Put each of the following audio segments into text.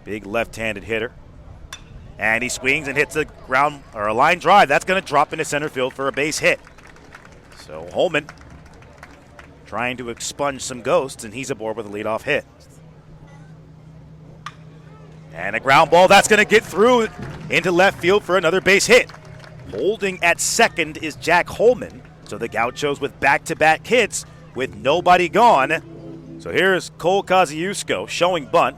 Big left-handed hitter. And he swings and hits a ground or a line drive. That's going to drop into center field for a base hit. So Holman trying to expunge some ghosts, and he's aboard with a leadoff hit. And a ground ball that's going to get through into left field for another base hit. Holding at second is Jack Holman. So the Gauchos with back-to-back hits with nobody gone. So here's Cole Tryba showing bunt.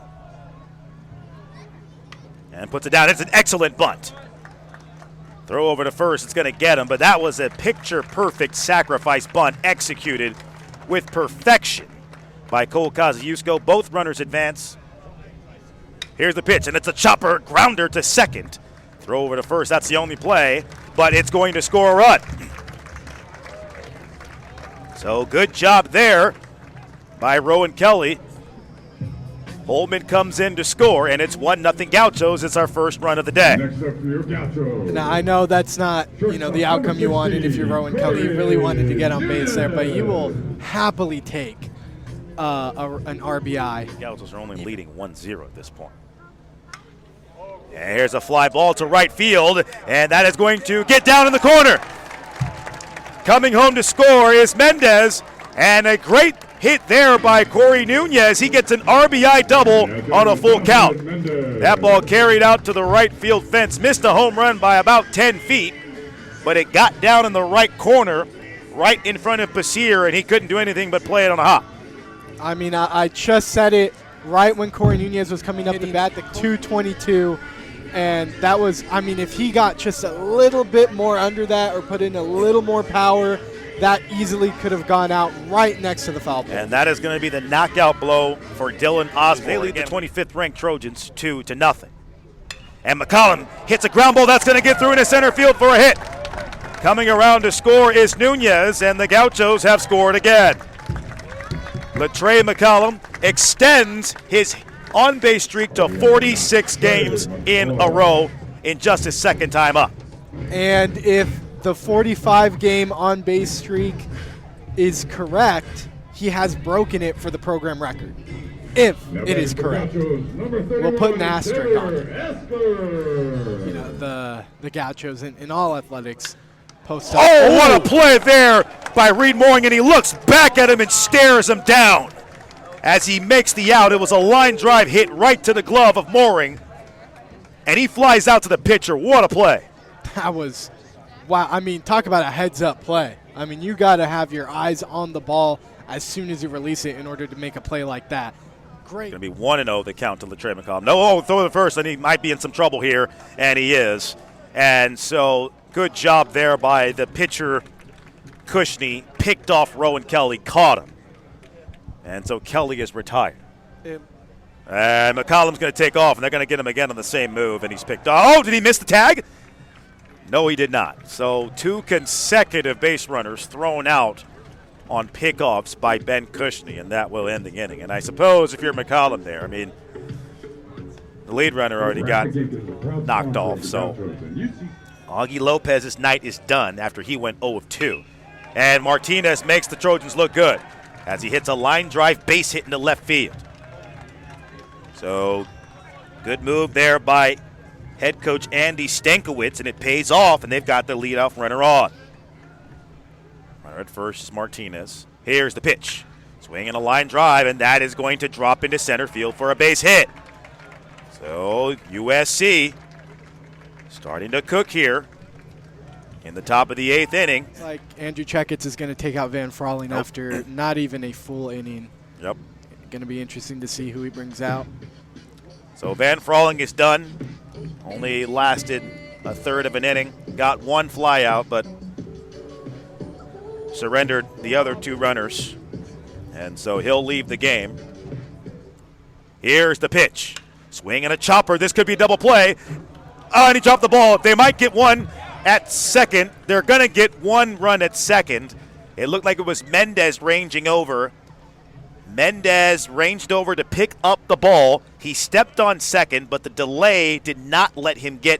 And puts it down. It's an excellent bunt. Throw over to first. It's going to get him, but that was a picture-perfect sacrifice bunt executed with perfection by Cole Tryba. Both runners advance. Here's the pitch, and it's a chopper grounder to second. Throw over to first. That's the only play, but it's going to score a run. So good job there by Rowan Kelly. Holman comes in to score, and it's 1-0 Gauchos. It's our first run of the day. Now, I know that's not, the outcome you wanted if you're Rowan Kelly. You really wanted to get on base there, but you will happily take an RBI. The Gauchos are only leading 1-0 at this point. And here's a fly ball to right field, and that is going to get down in the corner. Coming home to score is Mendez, and a great hit there by Corey Nunez. He gets an RBI double on a full count. That ball carried out to the right field fence. Missed a home run by about 10 feet, but it got down in the right corner, right in front of Pasir, and he couldn't do anything but play it on a hop. I mean, I just said it right when Corey Nunez was coming up to bat, the 222. And that was, if he got just a little bit more under that or put in a little more power, that easily could have gone out right next to the foul pole. And that is going to be the knockout blow for Dylan Osborne. They lead the 25th-ranked Trojans 2-0. And McCollum hits a ground ball that's going to get through into center field for a hit. Coming around to score is Nunez, and the Gauchos have scored again. Latrey McCollum extends his on-base streak to 46 games in a row in just his second time up. And if the 45-game on-base streak is correct, he has broken it for the program record. If it is correct. We'll put an asterisk on it. The Gauchos in all athletics post up. Oh, what a play there by Reed Mooring, and he looks back at him and stares him down. As he makes the out, it was a line drive hit right to the glove of Mooring, and he flies out to the pitcher. What a play. That was, wow. Talk about a heads-up play. You got to have your eyes on the ball as soon as you release it in order to make a play like that. Great. Going to be 1-0 the count to Latrey McCollum. Throw the first, and he might be in some trouble here, and he is. And so good job there by the pitcher, Cushney. Picked off Rowan Kelly, caught him. And so Kelly is retired. Yep. And McCollum's going to take off, and they're going to get him again on the same move, and he's picked off. Oh, did he miss the tag? No, he did not. So 2 consecutive base runners thrown out on pickoffs by Ben Cushney, and that will end the inning. And I suppose if you're McCollum there, the lead runner already got knocked off. So Augie Lopez's night is done after he went 0 of 2. And Martinez makes the Trojans look good as he hits a line drive base hit into left field. So good move there by head coach Andy Stankiewicz, and it pays off, and they've got the leadoff runner on. Runner at first is Martinez. Here's the pitch. Swinging a line drive, and that is going to drop into center field for a base hit. So USC starting to cook here in the top of the 8th inning. Like Andrew Checketts is going to take out Van Frawley after not even a full inning. Yep. Going to be interesting to see who he brings out. So Van Frawley is done. Only lasted a third of an inning. Got 1 fly out, but surrendered the other 2 runners. And so he'll leave the game. Here's the pitch. Swing and a chopper. This could be a double play. Oh, and he dropped the ball. They might get one at second. They're going to get 1 run at second. It looked like it was Mendez ranging over. Mendez ranged over to pick up the ball. He stepped on second, but the delay did not let him get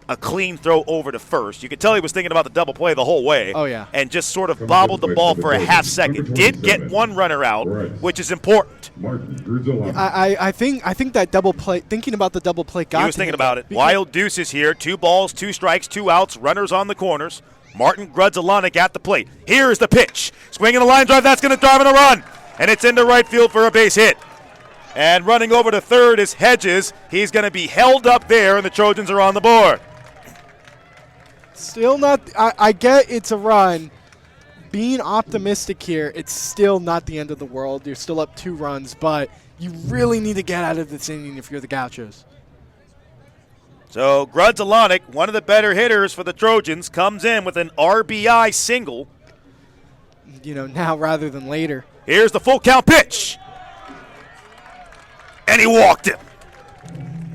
a clean throw over to first. You could tell he was thinking about the double play the whole way. Oh, yeah. And just sort of bobbled the ball for a half second. Did get one runner out, which is important. I think that double play, thinking about the double play, got He was thinking about it. Wild deuces here. 2 balls, 2 strikes, 2 outs, runners on the corners. Martin Grudzelanek at the plate. Here's the pitch. Swinging a line drive. That's going to drive in a run. And it's into right field for a base hit. And running over to third is Hedges. He's going to be held up there, and the Trojans are on the board. Still not – I get it's a run. Being optimistic here, it's still not the end of the world. You're still up 2 runs, but you really need to get out of this inning if you're the Gauchos. So Grudzelanek, one of the better hitters for the Trojans, comes in with an RBI single. Now rather than later. Here's the full count pitch. And he walked him.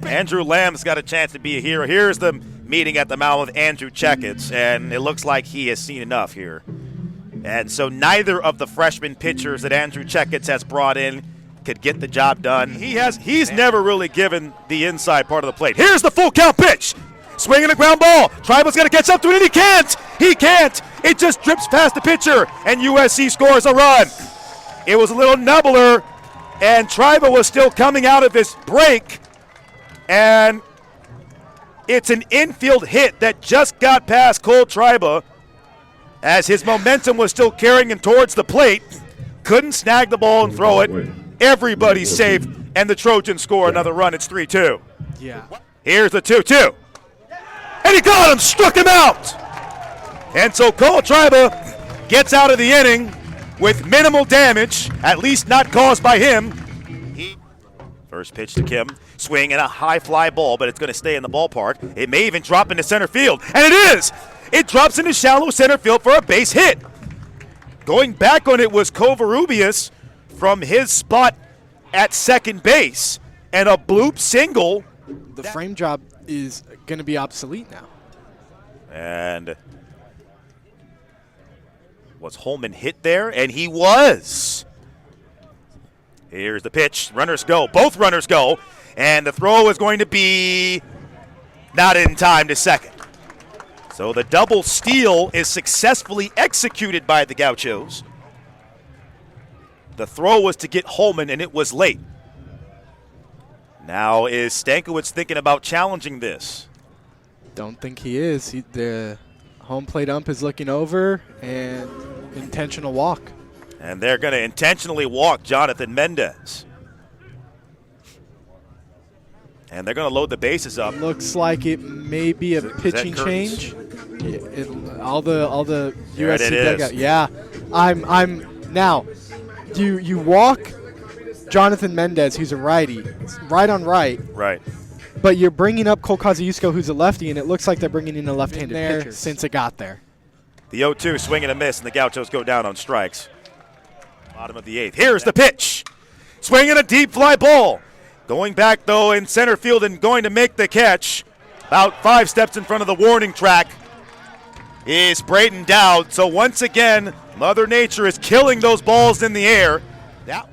Andrew Lamb's got a chance to be a hero. Here's the meeting at the mound with Andrew Checketts, and it looks like he has seen enough here. And so neither of the freshman pitchers that Andrew Checketts has brought in could get the job done. He's never really given the inside part of the plate. Here's the full count pitch. Swinging a ground ball. Tryba's got to catch up to it, and he can't. He can't. It just drips past the pitcher, and USC scores a run. It was a little nubbler, and Tryba was still coming out of his break, and it's an infield hit that just got past Cole Tryba as his momentum was still carrying him towards the plate. Couldn't snag the ball and throw it. Everybody's safe, and the Trojans score another run. It's 3-2. Yeah. Here's the 2-2. And he got him, struck him out. And so Cole Tryba gets out of the inning with minimal damage, at least not caused by him. First pitch to Kim, swing and a high fly ball, but it's going to stay in the ballpark. It may even drop into center field, and it is! It drops into shallow center field for a base hit. Going back on it was Covarrubias from his spot at second base, and a bloop single. The frame job is going to be obsolete now. And was Holman hit there? And he was. Here's the pitch. Runners go. Both runners go. And the throw is going to be not in time to second. So the double steal is successfully executed by the Gauchos. The throw was to get Holman, and it was late. Now is Stankiewicz thinking about challenging this? Don't think he is. The home plate ump is looking over, and intentional walk. And they're going to intentionally walk Jonathan Mendez. And they're going to load the bases up. Looks like it may be a pitching change. All the USC dugout. Yeah, I'm now. You walk Jonathan Mendez, who's a righty, right on right. Right. But you're bringing up Cole Kosciuszko, who's a lefty, and it looks like they're bringing in a left-handed pitcher since it got there. The 0-2 swing and a miss, and the Gauchos go down on strikes. Bottom of the 8th. Here's the pitch. Swinging a deep fly ball. Going back, though, in center field and going to make the catch. About 5 steps in front of the warning track is Braden Dowd. So once again, Mother Nature is killing those balls in the air.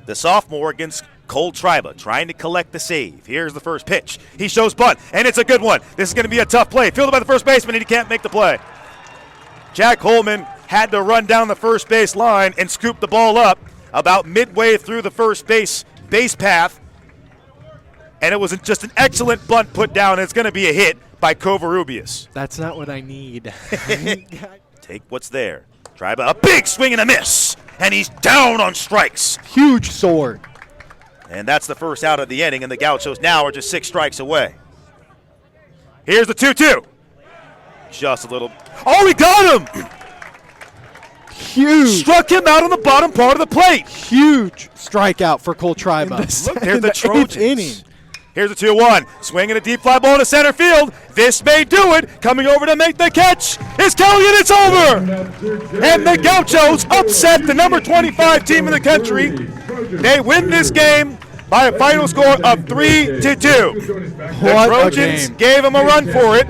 The sophomore against Cole Tryba trying to collect the save. Here's the first pitch. He shows bunt, and it's a good one. This is going to be a tough play. Fielded by the first baseman, and he can't make the play. Jack Holman had to run down the first base line and scoop the ball up about midway through the first base path. And it was just an excellent bunt put down, and it's going to be a hit by Covarrubias. That's not what I need. Take what's there. Tryba, a big swing and a miss, and he's down on strikes. Huge sword. And that's the first out of the inning, and the Gauchos now are just 6 strikes away. Here's the 2-2. Just a little. Oh, he got him! Huge. Struck him out on the bottom part of the plate. Huge strikeout for Cole Tryba. Look, there's the Trojans. Inning. Here's a 2-1. Swinging a deep fly ball to center field. This may do it. Coming over to make the catch is Kelly, and it's over. And the Gauchos upset the number 25 team in the country. They win this game by a final score of 3-2. The Trojans gave them a run for it.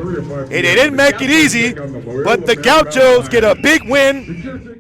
They didn't make it easy, but the Gauchos get a big win.